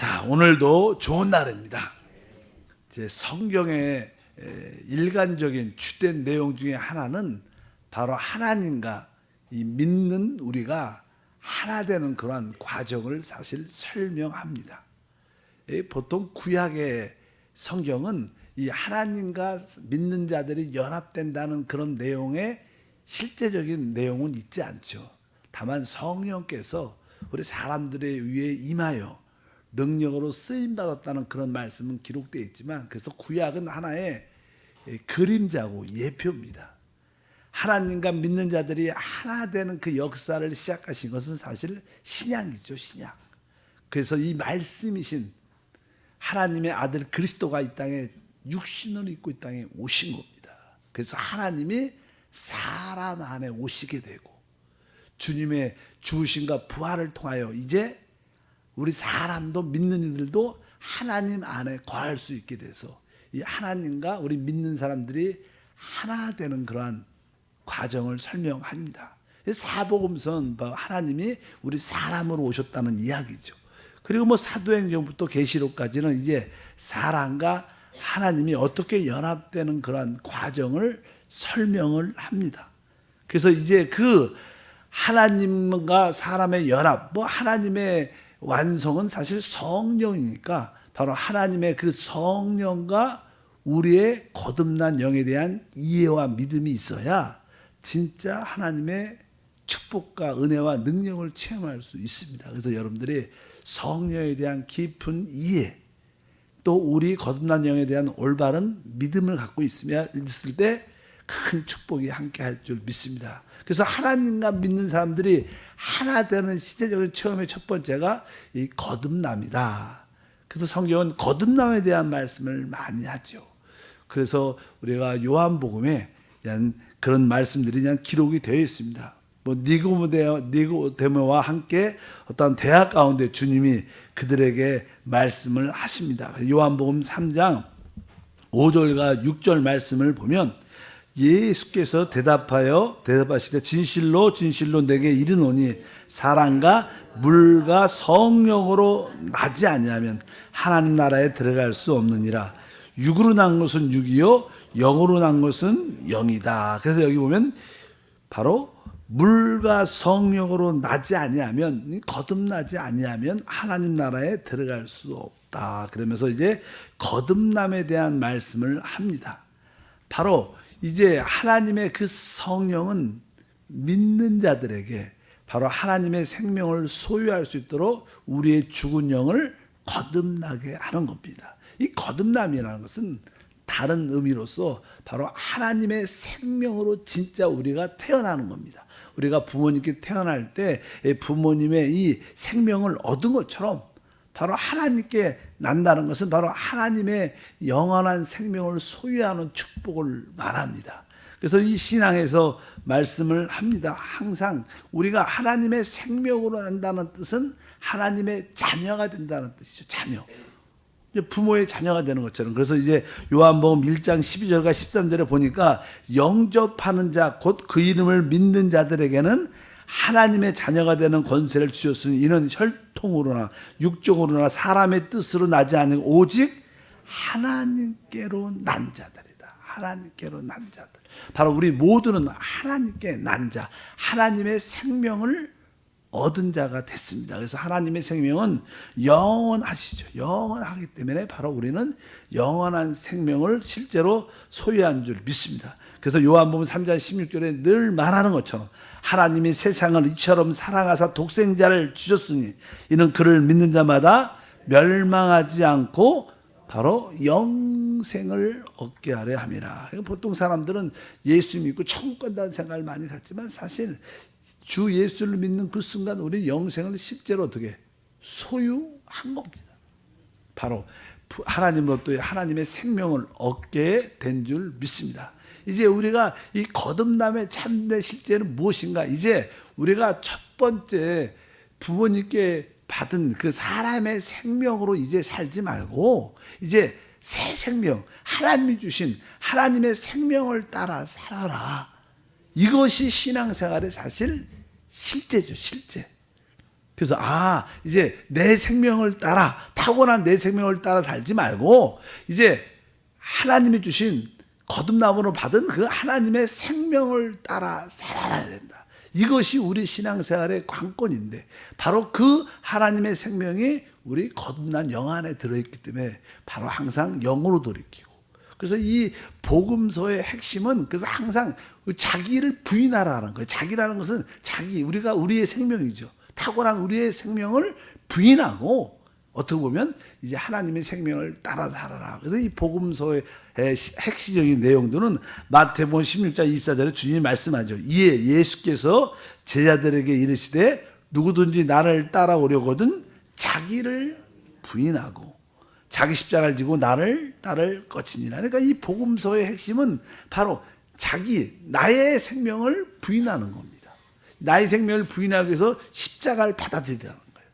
자, 오늘도 좋은 날입니다. 제 성경의 일관적인 주된 내용 중에 하나는 바로 하나님과 이 믿는 우리가 하나 되는 그러한 과정을 사실 설명합니다. 보통 구약의 성경은 이 하나님과 믿는 자들이 연합된다는 그런 내용의 실제적인 내용은 있지 않죠. 다만 성령께서 우리 사람들의 위에 임하여 능력으로 쓰임받았다는 그런 말씀은 기록되어 있지만, 그래서 구약은 하나의 그림자고 예표입니다. 하나님과 믿는 자들이 하나 되는 그 역사를 시작하신 것은 사실 신약이죠, 신약. 그래서 이 말씀이신 하나님의 아들 그리스도가 이 땅에 육신을 입고 이 땅에 오신 겁니다. 그래서 하나님이 사람 안에 오시게 되고, 주님의 죽으심과 부활을 통하여 이제 우리 사람도 믿는 이들도 하나님 안에 거할 수 있게 돼서 이 하나님과 우리 믿는 사람들이 하나 되는 그러한 과정을 설명합니다. 사복음서는 하나님이 우리 사람으로 오셨다는 이야기죠. 그리고 뭐 사도행전부터 계시록까지는 이제 사람과 하나님이 어떻게 연합되는 그러한 과정을 설명을 합니다. 그래서 이제 그 하나님과 사람의 연합, 뭐 하나님의 완성은 사실 성령이니까 바로 하나님의 그 성령과 우리의 거듭난 영에 대한 이해와 믿음이 있어야 진짜 하나님의 축복과 은혜와 능력을 체험할 수 있습니다. 그래서 여러분들이 성령에 대한 깊은 이해, 또 우리 거듭난 영에 대한 올바른 믿음을 갖고 있을 때 큰 축복이 함께할 줄 믿습니다. 그래서 하나님과 믿는 사람들이 하나 되는 시대적인 체험의 첫 번째가 이 거듭남이다. 그래서 성경은 거듭남에 대한 말씀을 많이 하죠. 그래서 우리가 요한복음에 대한 그런 말씀들이 그냥 기록이 되어 있습니다. 뭐 니고데모와 함께 어떤 대화 가운데 주님이 그들에게 말씀을 하십니다. 요한복음 3장 5절과 6절 말씀을 보면 예수께서 대답하시되 진실로 진실로 내게 이르노니 사람과 물과 성령으로 나지 아니하면 하나님 나라에 들어갈 수 없느니라. 육으로 난 것은 육이요 영으로 난 것은 영이다. 그래서 여기 보면 바로 물과 성령으로 나지 아니하면, 거듭나지 아니하면 하나님 나라에 들어갈 수 없다. 그러면서 이제 거듭남에 대한 말씀을 합니다. 바로 이제 하나님의 그 성령은 믿는 자들에게 바로 하나님의 생명을 소유할 수 있도록 우리의 죽은 영을 거듭나게 하는 겁니다. 이 거듭남이라는 것은 다른 의미로서 바로 하나님의 생명으로 진짜 우리가 태어나는 겁니다. 우리가 부모님께 태어날 때 부모님의 이 생명을 얻은 것처럼 바로 하나님께 난다는 것은 바로 하나님의 영원한 생명을 소유하는 축복을 말합니다. 그래서 이 신앙에서 말씀을 합니다. 항상 우리가 하나님의 생명으로 난다는 뜻은 하나님의 자녀가 된다는 뜻이죠. 자녀. 부모의 자녀가 되는 것처럼. 그래서 이제 요한복음 1장 12절과 13절에 보니까 영접하는 자, 곧 그 이름을 믿는 자들에게는 하나님의 자녀가 되는 권세를 주셨으니 이는 혈통으로나 육적으로나 사람의 뜻으로 나지 않은 오직 하나님께로 난 자들이다. 하나님께로 난 자들. 바로 우리 모두는 하나님께 난 자, 하나님의 생명을 얻은 자가 됐습니다. 그래서 하나님의 생명은 영원하시죠. 영원하기 때문에 바로 우리는 영원한 생명을 실제로 소유한 줄 믿습니다. 그래서 요한복음 3장 16절에 늘 말하는 것처럼 하나님이 세상을 이처럼 사랑하사 독생자를 주셨으니 이는 그를 믿는 자마다 멸망하지 않고 바로 영생을 얻게 하려 함이라. 보통 사람들은 예수 믿고 천국 간다는 생각을 많이 갖지만 사실 주 예수를 믿는 그 순간 우리 영생을 실제로 어떻게 소유한 겁니다. 바로 하나님으로부터 하나님의 생명을 얻게 된 줄 믿습니다. 이제 우리가 이 거듭남의 참된 실제는 무엇인가? 이제 우리가 첫 번째 부모님께 받은 그 사람의 생명으로 이제 살지 말고 이제 새 생명, 하나님이 주신 하나님의 생명을 따라 살아라. 이것이 신앙생활의 사실 실제죠, 실제. 그래서 이제 내 생명을 따라, 타고난 내 생명을 따라 살지 말고 이제 하나님이 주신 거듭남으로 받은 그 하나님의 생명을 따라 살아야 된다. 이것이 우리 신앙생활의 관건인데 바로 그 하나님의 생명이 우리 거듭난 영 안에 들어있기 때문에 바로 항상 영으로 돌이키고, 그래서 이 복음서의 핵심은 그래서 항상 자기를 부인하라는 거예요. 자기라는 것은 우리가 우리의 생명이죠. 타고난 우리의 생명을 부인하고 어떻게 보면 이제 하나님의 생명을 따라 살아라. 그래서 이 복음서의 핵심적인 내용들은 마태복음 16장 24절에 주님이 말씀하죠. 이에 예수께서 제자들에게 이르시되 누구든지 나를 따라오려거든 자기를 부인하고 자기 십자가를 지고 나를 따를 것이니라. 그러니까 이 복음서의 핵심은 바로 나의 생명을 부인하는 겁니다. 나의 생명을 부인하기 위해서 십자가를 받아들이라는 거예요.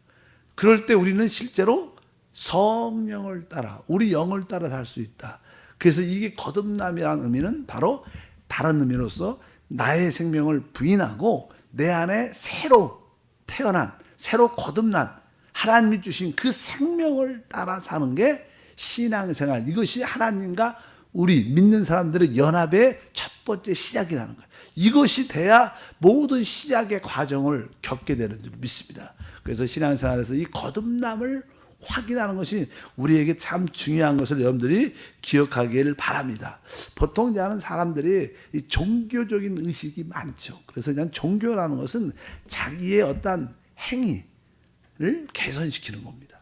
그럴 때 우리는 실제로 성령을 따라, 우리 영을 따라 살 수 있다. 그래서 이게 거듭남이라는 의미는 바로 다른 의미로서 나의 생명을 부인하고 내 안에 새로 태어난, 새로 거듭난 하나님이 주신 그 생명을 따라 사는 게 신앙생활, 이것이 하나님과 우리 믿는 사람들의 연합의 첫 번째 시작이라는 거예요. 이것이 돼야 모든 시작의 과정을 겪게 되는 줄 믿습니다. 그래서 신앙생활에서 이 거듭남을 확인하는 것이 우리에게 참 중요한 것을 여러분들이 기억하기를 바랍니다. 보통 이제는 사람들이 이 종교적인 의식이 많죠. 그래서 그냥 종교라는 것은 자기의 어떤 행위를 개선시키는 겁니다.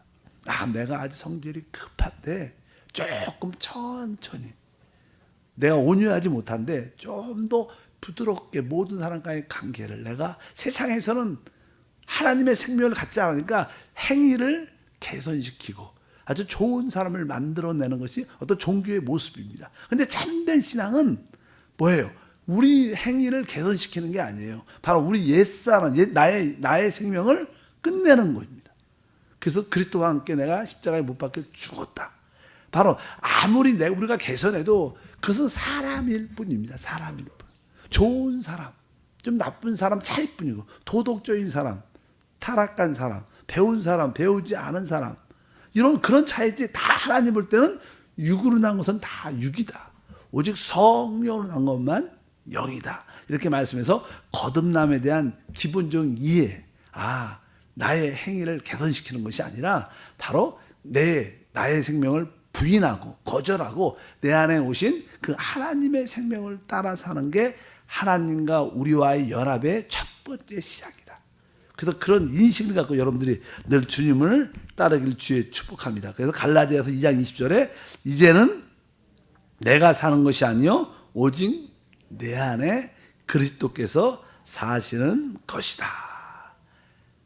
내가 아주 성질이 급한데 조금 천천히, 내가 온유하지 못한데 좀 더 부드럽게 모든 사람과의 관계를, 내가 세상에서는 하나님의 생명을 갖지 않으니까 행위를 개선시키고 아주 좋은 사람을 만들어내는 것이 어떤 종교의 모습입니다. 그런데 참된 신앙은 뭐예요? 우리 행위를 개선시키는 게 아니에요. 바로 우리 옛사람, 나의 생명을 끝내는 겁니다. 그래서 그리스도와 함께 내가 십자가에 못 박혀 죽었다. 바로 아무리 우리가 개선해도 그것은 사람일 뿐입니다. 사람일 뿐. 좋은 사람, 좀 나쁜 사람 차일 뿐이고, 도덕적인 사람, 타락한 사람, 배운 사람, 배우지 않은 사람, 그런 차이지. 다 하나님 볼 때는 육으로 난 것은 다 육이다. 오직 성령으로 난 것만 영이다. 이렇게 말씀해서 거듭남에 대한 기본적인 이해, 나의 행위를 개선시키는 것이 아니라 바로 나의 생명을 부인하고 거절하고 내 안에 오신 그 하나님의 생명을 따라 사는 게 하나님과 우리와의 연합의 첫 번째 시작이다. 그래서 그런 인식을 갖고 여러분들이 늘 주님을 따르길 주의 축복합니다. 그래서 갈라디아서 2장 20절에 이제는 내가 사는 것이 아니요 오직 내 안에 그리스도께서 사시는 것이다.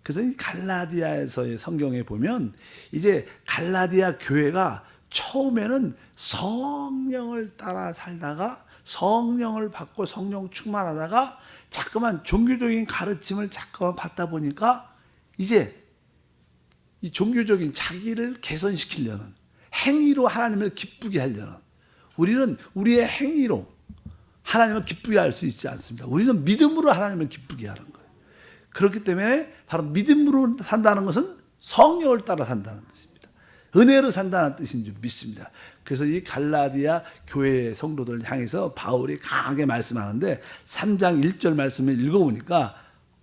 그래서 이 갈라디아에서의 성경에 보면 이제 갈라디아 교회가 처음에는 성령을 따라 살다가 성령을 받고 성령 충만하다가 자꾸만 종교적인 가르침을 자꾸만 받다 보니까 이제 이 종교적인 자기를 개선시키려는 행위로 하나님을 기쁘게 하려는, 우리는 우리의 행위로 하나님을 기쁘게 할 수 있지 않습니다. 우리는 믿음으로 하나님을 기쁘게 하는 거예요. 그렇기 때문에 바로 믿음으로 산다는 것은 성령을 따라 산다는 뜻입니다. 은혜로 산다는 뜻인 줄 믿습니다. 그래서 이 갈라디아 교회 성도들을 향해서 바울이 강하게 말씀하는데 3장 1절 말씀을 읽어보니까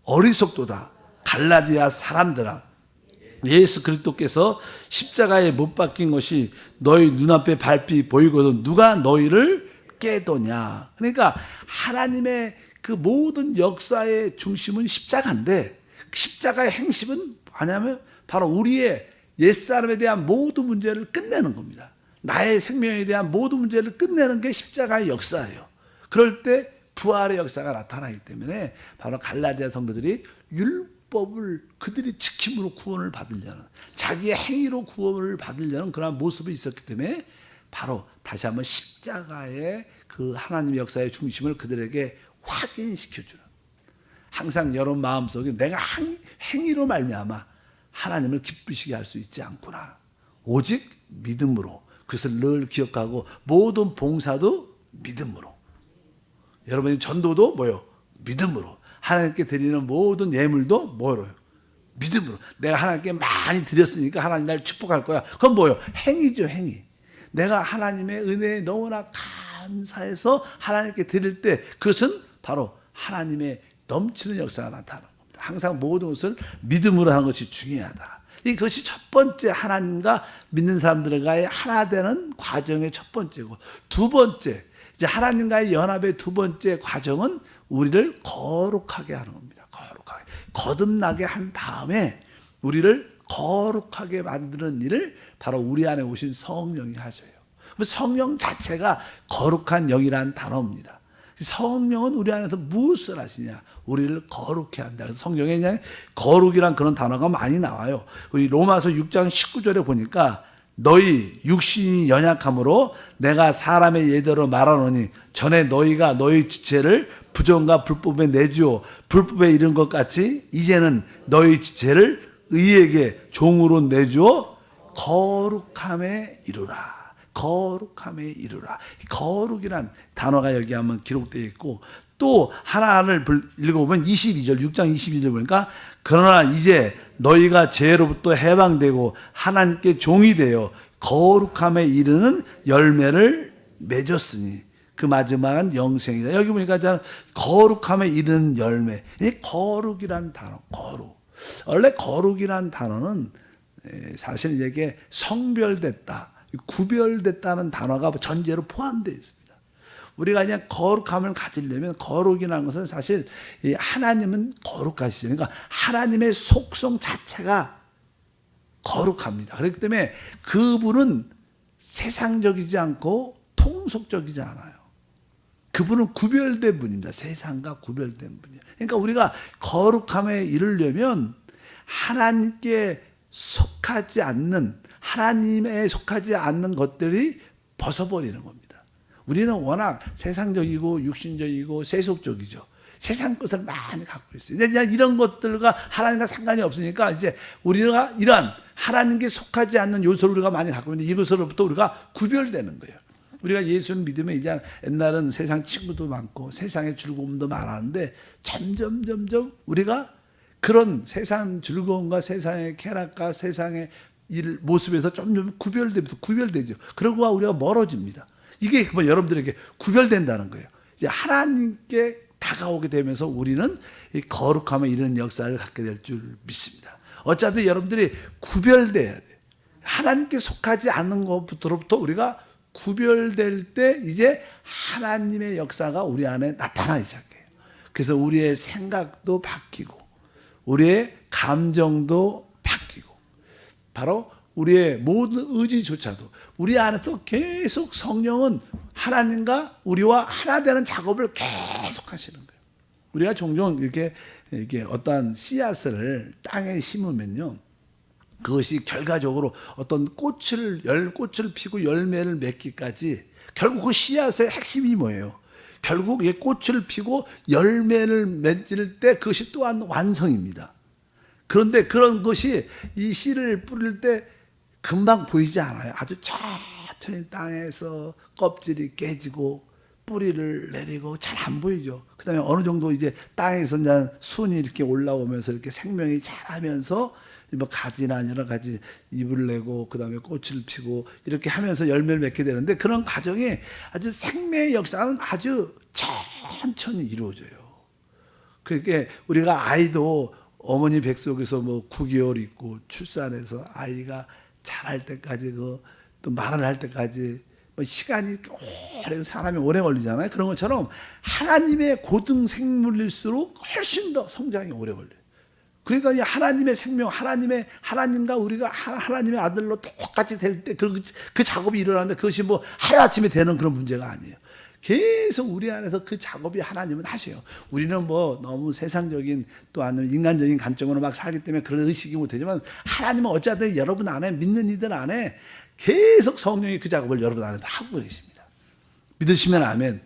어리석도다 갈라디아 사람들아, 예수 그리스도께서 십자가에 못 박힌 것이 너희 눈앞에 발빛 보이거든 누가 너희를 깨도냐. 그러니까 하나님의 그 모든 역사의 중심은 십자가인데 십자가의 행심은 뭐냐면 바로 우리의 옛사람에 대한 모든 문제를 끝내는 겁니다. 나의 생명에 대한 모든 문제를 끝내는 게 십자가의 역사예요. 그럴 때 부활의 역사가 나타나기 때문에 바로 갈라디아 성도들이 율법을 그들이 지킴으로 구원을 받으려는, 자기의 행위로 구원을 받으려는 그런 모습이 있었기 때문에 바로 다시 한번 십자가의 그 하나님의 역사의 중심을 그들에게 확인시켜주는, 항상 여러분 마음속에 내가 행위로 말미암아 하나님을 기쁘시게 할 수 있지 않구나. 오직 믿음으로. 그것을 늘 기억하고 모든 봉사도 믿음으로. 여러분의 전도도 뭐요? 믿음으로. 하나님께 드리는 모든 예물도 뭐로요? 믿음으로. 내가 하나님께 많이 드렸으니까 하나님 날 축복할 거야. 그건 뭐예요? 행위죠, 행위. 내가 하나님의 은혜에 너무나 감사해서 하나님께 드릴 때 그것은 바로 하나님의 넘치는 역사가 나타나는 겁니다. 항상 모든 것을 믿음으로 하는 것이 중요하다. 이것이 첫 번째 하나님과 믿는 사람들과의 하나 되는 과정의 첫 번째고, 두 번째, 이제 하나님과의 연합의 두 번째 과정은 우리를 거룩하게 하는 겁니다. 거룩하게. 거듭나게 한 다음에 우리를 거룩하게 만드는 일을 바로 우리 안에 오신 성령이 하셔요. 성령 자체가 거룩한 영이라는 단어입니다. 성령은 우리 안에서 무엇을 하시냐? 우리를 거룩해 한다. 그래서 성경에 그냥 거룩이란 그런 단어가 많이 나와요. 우리 로마서 6장 19절에 보니까 너희 육신이 연약함으로 내가 사람의 예대로 말하노니 전에 너희가 너희 지체를 부정과 불법에 내주어 불법에 이른 것 같이 이제는 너희 지체를 의에게 종으로 내주어 거룩함에 이르라. 거룩함에 이르라. 거룩이란 단어가 여기 한번 기록되어 있고, 또 하나를 읽어보면 22절, 6장 22절 보니까 그러나 이제 너희가 죄로부터 해방되고 하나님께 종이 되어 거룩함에 이르는 열매를 맺었으니 그 마지막은 영생이다. 여기 보니까 거룩함에 이르는 열매. 이 거룩이란 단어, 거룩. 원래 거룩이란 단어는 사실 이게 성별됐다, 구별됐다는 단어가 전제로 포함되어 있습니다. 우리가 그냥 거룩함을 가지려면, 거룩이라는 것은 사실 하나님은 거룩하시죠. 그러니까 하나님의 속성 자체가 거룩합니다. 그렇기 때문에 그분은 세상적이지 않고 통속적이지 않아요. 그분은 구별된 분입니다. 세상과 구별된 분이에요. 그러니까 우리가 거룩함에 이르려면 하나님께 속하지 않는, 하나님에 속하지 않는 것들이 벗어버리는 겁니다. 우리는 워낙 세상적이고 육신적이고 세속적이죠. 세상 것을 많이 갖고 있어요. 그냥 이런 것들과 하나님과 상관이 없으니까 이제 우리가 이러한 하나님께 속하지 않는 요소를 우리가 많이 갖고 있는데 이것으로부터 우리가 구별되는 거예요. 우리가 예수를 믿으면 이제 옛날은 세상 친구도 많고 세상의 즐거움도 많았는데 점점 우리가 그런 세상 즐거움과 세상의 쾌락과 세상의 일 모습에서 점점 구별되죠. 그러고 우리가 멀어집니다. 이게 뭐 여러분들에게 구별된다는 거예요. 이제 하나님께 다가오게 되면서 우리는 이 거룩함에 이르는 역사를 갖게 될 줄 믿습니다. 어차피 여러분들이 구별돼야 돼요. 하나님께 속하지 않는 것부터 우리가 구별될 때 이제 하나님의 역사가 우리 안에 나타나기 시작해요. 그래서 우리의 생각도 바뀌고 우리의 감정도 바뀌고 바로 우리의 모든 의지조차도 우리 안에서 계속 성령은 하나님과 우리와 하나 되는 작업을 계속 하시는 거예요. 우리가 종종 이렇게 어떠한 씨앗을 땅에 심으면요, 그것이 결과적으로 어떤 꽃을 피고 열매를 맺기까지 결국 그 씨앗의 핵심이 뭐예요? 결국 이 꽃을 피고 열매를 맺을 때 그것이 또한 완성입니다. 그런데 그런 것이 이 씨를 뿌릴 때 금방 보이지 않아요. 아주 천천히 땅에서 껍질이 깨지고 뿌리를 내리고 잘 안 보이죠. 그 다음에 어느 정도 이제 땅에서 이제 순이 이렇게 올라오면서 이렇게 생명이 자라면서 뭐 가지나 여러 가지 잎을 내고 그 다음에 꽃을 피고 이렇게 하면서 열매를 맺게 되는데 그런 과정이 아주 생명의 역사는 아주 천천히 이루어져요. 그러니까 우리가 아이도 어머니 뱃속에서 뭐 9개월 있고 출산해서 아이가 자랄 때까지 또 말을 할 때까지 뭐 시간이 오래 사람이 오래 걸리잖아요. 그런 것처럼 하나님의 고등 생물일수록 훨씬 더 성장이 오래 걸려요. 그러니까 이 하나님의 생명, 하나님과 우리가 하나님의 아들로 똑같이 될 때 그 작업이 일어나는데 그것이 뭐 하루아침에 되는 그런 문제가 아니에요. 계속 우리 안에서 그 작업이 하나님은 하셔요. 우리는 뭐 너무 세상적인 또 아니면 인간적인 관점으로 막 살기 때문에 그런 의식이 못하지만 하나님은 어쨌든 여러분 안에 믿는 이들 안에 계속 성령이 그 작업을 여러분 안에 하고 계십니다. 믿으시면 아멘.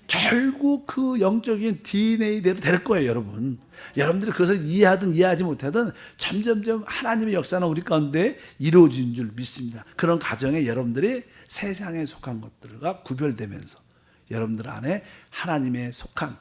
결국 그 영적인 DNA대로 될 거예요, 여러분. 여러분들이 그것을 이해하든 이해하지 못하든 점점점 하나님의 역사는 우리 가운데 이루어진 줄 믿습니다. 그런 과정에 여러분들이 세상에 속한 것들과 구별되면서 여러분들 안에 하나님의 속한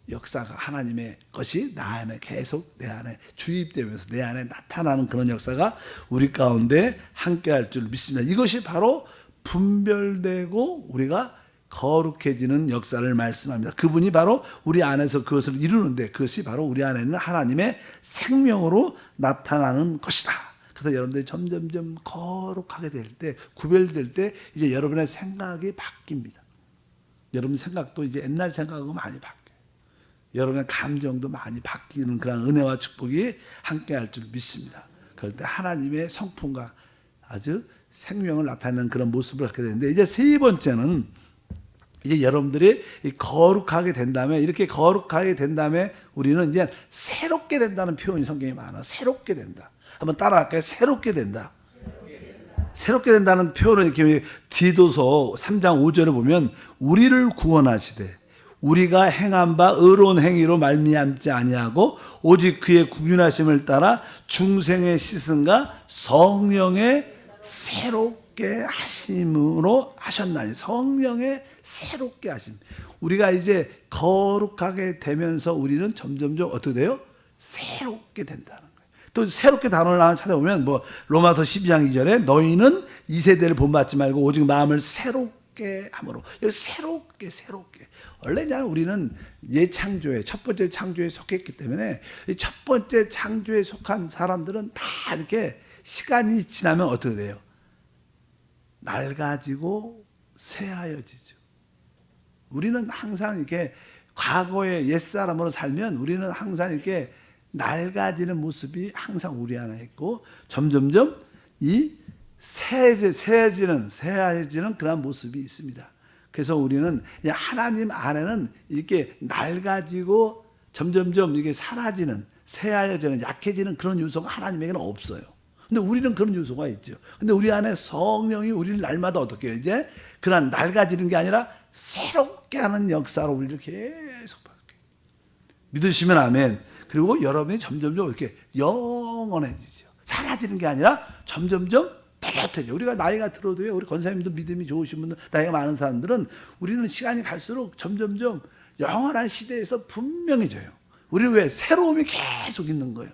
역사가 하나님의 것이 나 안에 계속 내 안에 주입되면서 내 안에 나타나는 그런 역사가 우리 가운데 함께할 줄 믿습니다. 이것이 바로 분별되고 우리가 거룩해지는 역사를 말씀합니다. 그분이 바로 우리 안에서 그것을 이루는데 그것이 바로 우리 안에 있는 하나님의 생명으로 나타나는 것이다. 그래서 여러분들이 점점점 거룩하게 될 때, 구별될 때 이제 여러분의 생각이 바뀝니다. 여러분 생각도 이제 옛날 생각하고 많이 바뀌어요. 여러분의 감정도 많이 바뀌는 그런 은혜와 축복이 함께할 줄 믿습니다. 그럴 때 하나님의 성품과 아주 생명을 나타내는 그런 모습을 갖게 되는데, 이제 세 번째는 이제 여러분들이 거룩하게 된 다음에, 이렇게 거룩하게 된 다음에 우리는 이제 새롭게 된다는 표현이 성경에 많아. 새롭게 된다. 한번 따라할까요? 새롭게 된다. 새롭게 된다는 표현을 이렇게 디도서 3장 5절에 보면 우리를 구원하시되 우리가 행한 바 의로운 행위로 말미암지 아니하고 오직 그의 구ün하심을 따라 중생의 시승과 성령의 새롭게 하심으로 하셨나니. 성령의 새롭게 하심. 우리가 이제 거룩하게 되면서 우리는 점점점 어떻게 돼요? 새롭게 된다는 거예요. 또 새롭게 단어를 하나 찾아보면 뭐 로마서 12장 2절에 너희는 이 세대를 본받지 말고 오직 마음을 새롭게 함으로. 여기 새롭게. 원래 이제 우리는 예창조에 첫 번째 창조에 속했기 때문에 이 첫 번째 창조에 속한 사람들은 다 이렇게 시간이 지나면 어떻게 돼요? 낡아지고 새하여지죠. 우리는 항상 이렇게 과거의 옛사람으로 살면 우리는 항상 이렇게 낡아지는 모습이 항상 우리 안에 있고 점점점 이 새해지는 그런 모습이 있습니다. 그래서 우리는 하나님 안에는 이렇게 낡아지고 점점점 이게 사라지는, 새하여지는, 약해지는 그런 요소가 하나님에게는 없어요. 근데 우리는 그런 요소가 있죠. 근데 우리 안에 성령이 우리를 날마다 어떻게 해요? 이제 그런 낡아지는 게 아니라 새롭게 하는 역사로 우리를 계속 바뀌어요. 믿으시면 아멘. 그리고 여러분이 점점점 이렇게 영원해지죠. 사라지는 게 아니라 점점점 뚜렷해져. 우리가 나이가 들어도요, 우리 권사님도 믿음이 좋으신 분들, 나이가 많은 사람들은 우리는 시간이 갈수록 점점점 영원한 시대에서 분명해져요. 우리는 왜? 새로움이 계속 있는 거예요.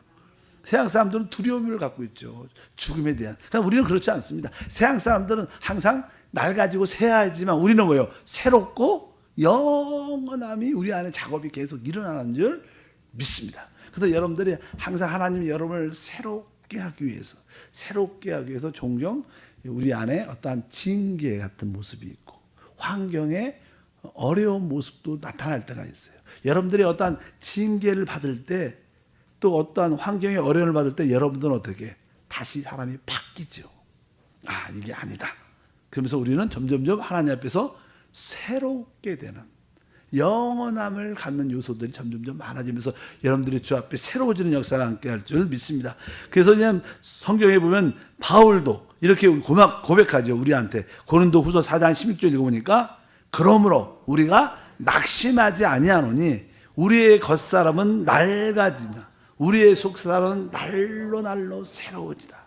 세상 사람들은 두려움을 갖고 있죠. 죽음에 대한. 그러나 우리는 그렇지 않습니다. 세상 사람들은 항상 낡아지고 새하지만 우리는 뭐예요? 새롭고 영원함이 우리 안에 작업이 계속 일어나는 줄 믿습니다. 그래서 여러분들이 항상 하나님이 여러분을 새롭게 하기 위해서 종종 우리 안에 어떠한 징계 같은 모습이 있고 환경에 어려운 모습도 나타날 때가 있어요. 여러분들이 어떠한 징계를 받을 때 또 어떠한 환경의 어려움을 받을 때 여러분들은 어떻게 다시 사람이 바뀌죠. 아, 이게 아니다. 그러면서 우리는 점점점 하나님 앞에서 새롭게 되는 영원함을 갖는 요소들이 점점점 많아지면서 여러분들이 주 앞에 새로워지는 역사가 함께 할 줄 믿습니다. 그래서 그냥 성경에 보면 바울도 이렇게 고백하죠. 우리한테 고린도 후서 4장 16절 읽어보니까 그러므로 우리가 낙심하지 아니하노니 우리의 겉사람은 낡아지나 우리의 속사람은 날로 새로워지다.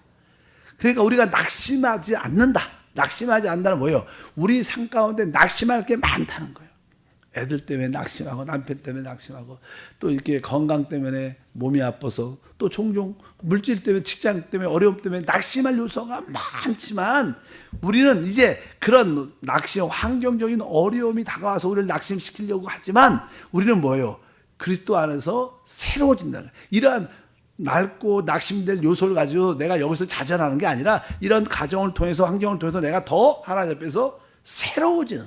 그러니까 우리가 낙심하지 않는다. 낙심하지 않는다는 뭐예요? 우리 삶 가운데 낙심할 게 많다는 거예요. 애들 때문에 낙심하고 남편 때문에 낙심하고 또 이렇게 건강 때문에 몸이 아파서 또 종종 물질 때문에 직장 때문에 어려움 때문에 낙심할 요소가 많지만 우리는 이제 그런 낙심, 환경적인 어려움이 다가와서 우리를 낙심시키려고 하지만 우리는 뭐예요? 그리스도 안에서 새로워진다. 이러한 낡고 낙심될 요소를 가지고 내가 여기서 자전하는 게 아니라 이런 가정을 통해서 환경을 통해서 내가 더 하나님 앞에서 새로워지는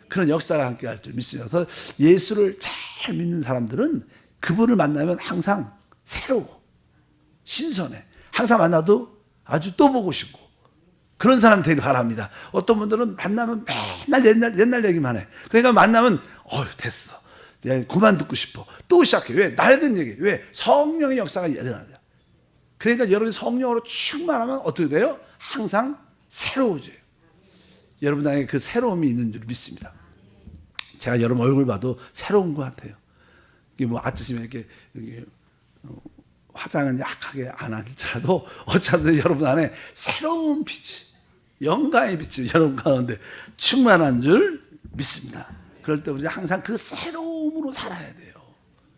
그런 역사가 함께 할 줄 믿습니다. 그래서 예수를 잘 믿는 사람들은 그분을 만나면 항상 새로워, 신선해. 항상 만나도 아주 또 보고 싶고 그런 사람 되길 바랍니다. 어떤 분들은 만나면 맨날 옛날 얘기만 해. 그러니까 만나면 됐어. 내가 그만 듣고 싶어. 또 시작해. 왜? 낡은 얘기. 왜? 성령의 역사가 일어나죠. 그러니까 여러분이 성령으로 충만하면 어떻게 돼요? 항상 새로워져요. 여러분 안에 그 새로움이 있는 줄 믿습니다. 제가 여러분 얼굴 봐도 새로운 것 같아요. 이게 뭐 아침에 이렇게 화장은 약하게 안 할지라도 어차피 여러분 안에 새로운 빛이, 영광의 빛이 여러분 가운데 충만한 줄 믿습니다. 그럴 때 우리 항상 그 새로움으로 살아야 돼요.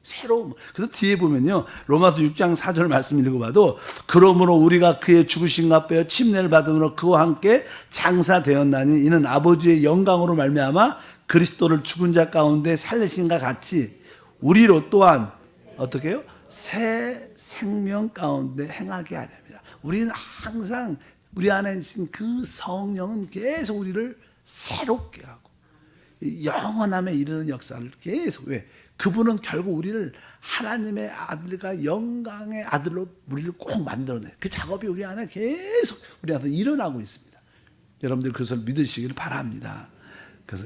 새로움. 그래서 뒤에 보면요, 로마서 6장 4절 말씀 읽어봐도, 그러므로 우리가 그의 죽으심과 빼어 침례를 받음으로 그와 함께 장사되었나니 이는 아버지의 영광으로 말미암아 그리스도를 죽은 자 가운데 살리신과 같이 우리로 또한 어떻게 해요? 새 생명 가운데 행하게 하렵니다. 우리는 항상 우리 안에 계신 그 성령은 계속 우리를 새롭게 하고 영원함에 이르는 역사를 계속, 왜? 그분은 결국 우리를 하나님의 아들과 영광의 아들로 우리를 꼭 만들어내. 그 작업이 우리 안에 계속 우리 안에서 일어나고 있습니다. 여러분들 그것을 믿으시기를 바랍니다. 그래서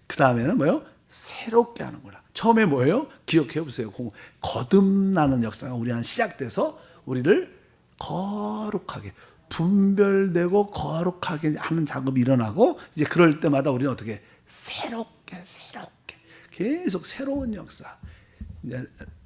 그 다음에는 뭐예요? 새롭게 하는구나. 처음에 뭐예요? 기억해 보세요. 거듭나는 역사가 우리 안에 시작돼서 우리를 거룩하게, 분별되고 거룩하게 하는 작업이 일어나고, 이제 그럴 때마다 우리는 어떻게 새롭게 계속 새로운 역사,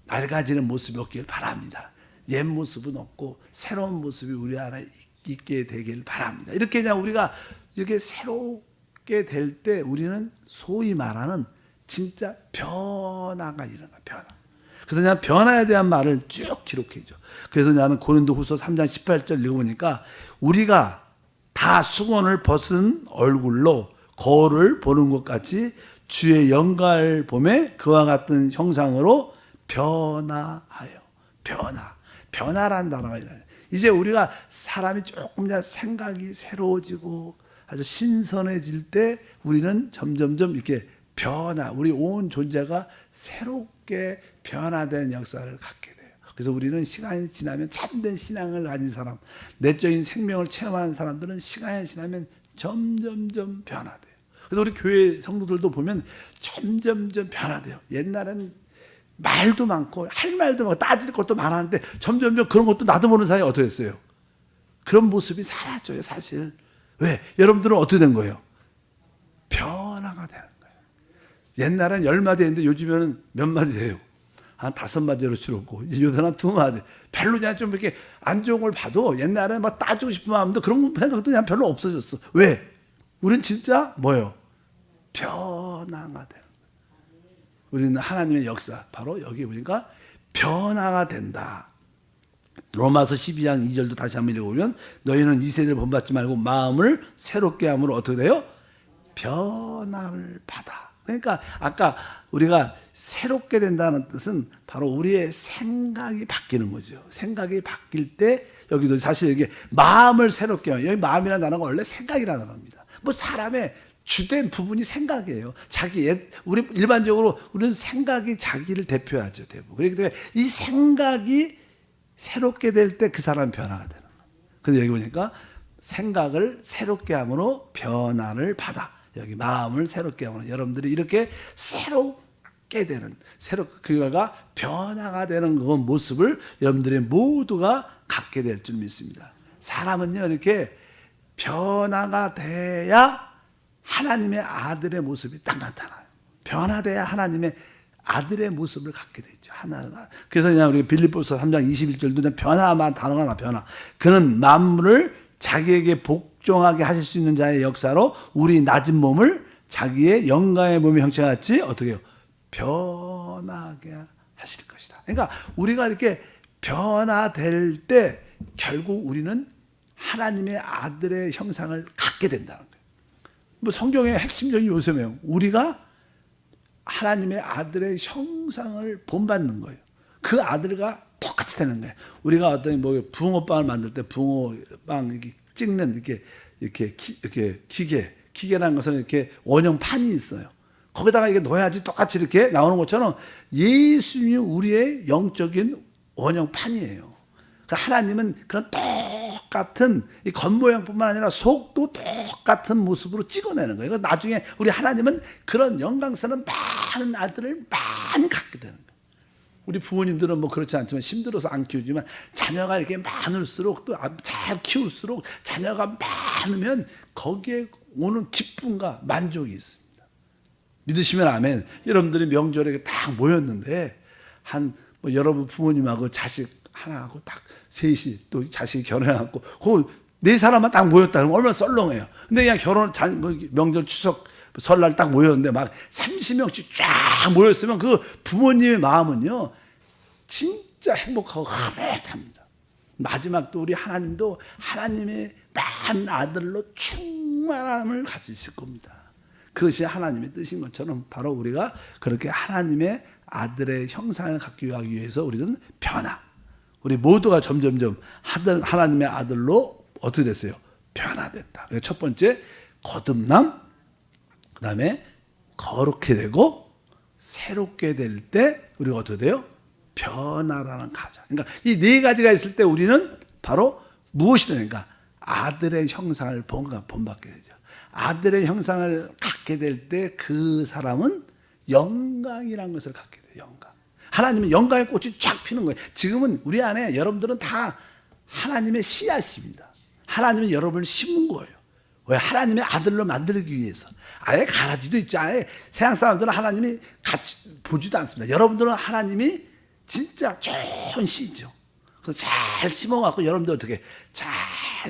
낡아지는 모습이 없길 바랍니다. 옛 모습은 없고 새로운 모습이 우리 안에 있게 되길 바랍니다. 이렇게 그냥 우리가 이렇게 새롭게 될 때 우리는 소위 말하는 진짜 변화가 일어나. 그래서 그냥 변화에 대한 말을 쭉 기록해 줘. 그래서 나는 고린도후서 3장 18절 읽어보니까, 우리가 다 수건을 벗은 얼굴로 거울을 보는 것 같이 주의 영광을 보매 그와 같은 형상으로 변화하여. 변화라는 단어가 있어요. 이제 우리가 사람이 조금 생각이 새로워지고 아주 신선해질 때 우리는 점점점 이렇게 우리 온 존재가 새롭게 변화된 역사를 갖게 돼요. 그래서 우리는 시간이 지나면, 참된 신앙을 가진 사람, 내적인 생명을 체험하는 사람들은 시간이 지나면 점점점 변화돼요. 그래서 우리 교회 성도들도 보면 점점점 변화돼요. 옛날엔 말도 많고 할 말도 많고 따질 것도 많았는데 점점점 그런 것도 나도 모르는 사이에 어떻게 됐어요? 그런 모습이 사라져요, 사실. 왜? 여러분들은 어떻게 된 거예요? 변화가 되는 거예요. 옛날엔 10마디 했는데 요즘에는 몇 마디 돼요? 한 5마디로 줄었고, 요새는 2마디. 별로 그냥 좀 이렇게 안 좋은 걸 봐도 옛날에는 막 따지고 싶은 마음도 그런 생각도 그냥 별로 없어졌어. 왜? 우린 진짜 뭐예요? 변화가 되는 거예요. 우리는 하나님의 역사, 바로 여기 보니까 변화가 된다. 로마서 12장 2절도 다시 한번 읽어보면, 너희는 이 세대를 본받지 말고 마음을 새롭게 함으로 어떻게 돼요? 변화를 받아. 그러니까 아까 우리가 새롭게 된다는 뜻은 바로 우리의 생각이 바뀌는 거죠. 생각이 바뀔 때, 여기도 사실 이게 마음을 새롭게 하면, 여기 마음이라는 단어가 원래 생각이라는 단어입니다. 뭐 사람의 주된 부분이 생각이에요. 우리 일반적으로 우리는 생각이 자기를 대표하죠, 대부분. 그렇기 때문에 이 생각이 새롭게 될 때 그 사람은 변화가 되는 거예요. 그래서 여기 보니까 생각을 새롭게 함으로 변화를 받아. 여기 마음을 새롭게 함으로 여러분들이 이렇게 새롭게 되는, 그 결과 변화가 되는 그 모습을 여러분들이 모두가 갖게 될 줄 믿습니다. 사람은요, 이렇게 변화가 돼야 하나님의 아들의 모습이 딱 나타나요. 변화돼야 하나님의 아들의 모습을 갖게 되죠. 그래서 그냥 우리 빌립보서 3장 21절도 그냥 변화만 단어가 나, 변화. 그는 만물을 자기에게 복종하게 하실 수 있는 자의 역사로 우리 낮은 몸을 자기의 영광의 몸의 형체와 같이 어떻게 해요? 변하게 하실 것이다. 그러니까 우리가 이렇게 변화될 때 결국 우리는 하나님의 아들의 형상을 갖게 된다는 거예요. 뭐 성경의 핵심적인 요소예요. 우리가 하나님의 아들의 형상을 본받는 거예요. 그 아들과 똑같이 되는 거예요. 우리가 어떤 뭐 붕어빵을 만들 때 붕어빵 이렇게 찍는 기계라는 것은 이렇게 원형판이 있어요. 거기다가 이게 넣어야지 똑같이 이렇게 나오는 것처럼 예수님이 우리의 영적인 원형판이에요. 하나님은 그런 똑같은 이 겉모양뿐만 아니라 속도 똑같은 모습으로 찍어내는 거예요. 나중에 우리 하나님은 그런 영광스러운 많은 아들을 많이 갖게 되는 거예요. 우리 부모님들은 뭐 그렇지 않지만 힘들어서 안 키우지만 자녀가 이렇게 많을수록, 또 잘 키울수록 자녀가 많으면 거기에 오는 기쁨과 만족이 있습니다. 믿으시면 아멘. 여러분들이 명절에 딱 모였는데 뭐 여러분 부모님하고 자식 하나하고 딱 셋이 또 자식이 결혼해갖고 그 네 사람만 딱 모였다 그러면 얼마나 썰렁해요. 근데 그냥 명절 추석 설날 딱 모였는데 막 30명씩 쫙 모였으면 그 부모님의 마음은요 진짜 행복하고 흐뭇합니다. 마지막 또 우리 하나님도 하나님의 많은 아들로 충만함을 가지실 겁니다. 그것이 하나님의 뜻인 것처럼 바로 우리가 그렇게 하나님의 아들의 형상을 갖기 위해서 우리는 변화, 우리 모두가 점점점 하나님의 아들로 어떻게 됐어요? 변화됐다. 첫 번째 거듭남, 그 다음에 거룩해 되고 새롭게 될 때 우리가 어떻게 돼요? 변화라는 가정. 그러니까 이 네 가지가 있을 때 우리는 바로 무엇이 되니까 아들의 형상을 본받게 되죠. 아들의 형상을 갖게 될 때 그 사람은 영광이라는 것을 갖게 돼요. 영광. 하나님은 영광의 꽃이 쫙 피는 거예요. 지금은 우리 안에 여러분들은 다 하나님의 씨앗입니다. 하나님은 여러분을 심은 거예요. 왜? 하나님의 아들로 만들기 위해서. 아예 가라지도 있죠. 아예 세상 사람들은 하나님이 같이 보지도 않습니다. 여러분들은 하나님이 진짜 좋은 씨죠. 그래서 잘 심어갖고 여러분들 어떻게 잘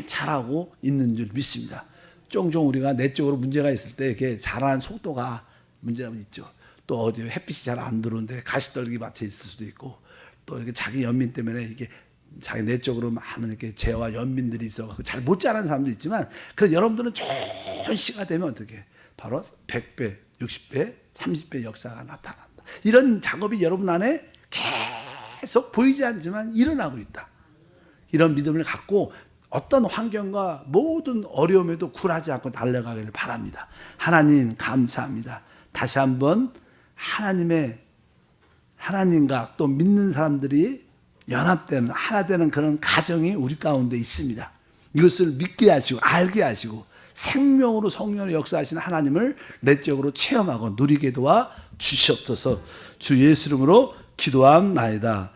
자라고 있는 줄 믿습니다. 종종 우리가 내적으로 문제가 있을 때 이렇게 자라는 속도가 문제가 있죠. 또 어디 햇빛이 잘 안 들어오는데 가시떨기 밭에 있을 수도 있고 또 이렇게 자기 연민 때문에 이게 자기 내적으로 많은 이렇게 재와 연민들이 있어서 잘 못 자라는 사람도 있지만 그래서 여러분들은 좋은 씨가 되면 어떻게 바로 100배, 60배, 30배 역사가 나타난다. 이런 작업이 여러분 안에 계속 보이지 않지만 일어나고 있다. 이런 믿음을 갖고 어떤 환경과 모든 어려움에도 굴하지 않고 달려가기를 바랍니다. 하나님 감사합니다. 다시 한번 하나님과 또 믿는 사람들이 연합되는 하나 되는 그런 가정이 우리 가운데 있습니다. 이것을 믿게 하시고 알게 하시고 생명으로 성령의 역사하시는 하나님을 내적으로 체험하고 누리게 도와 주시옵소서. 주 예수 이름으로 기도함나이다.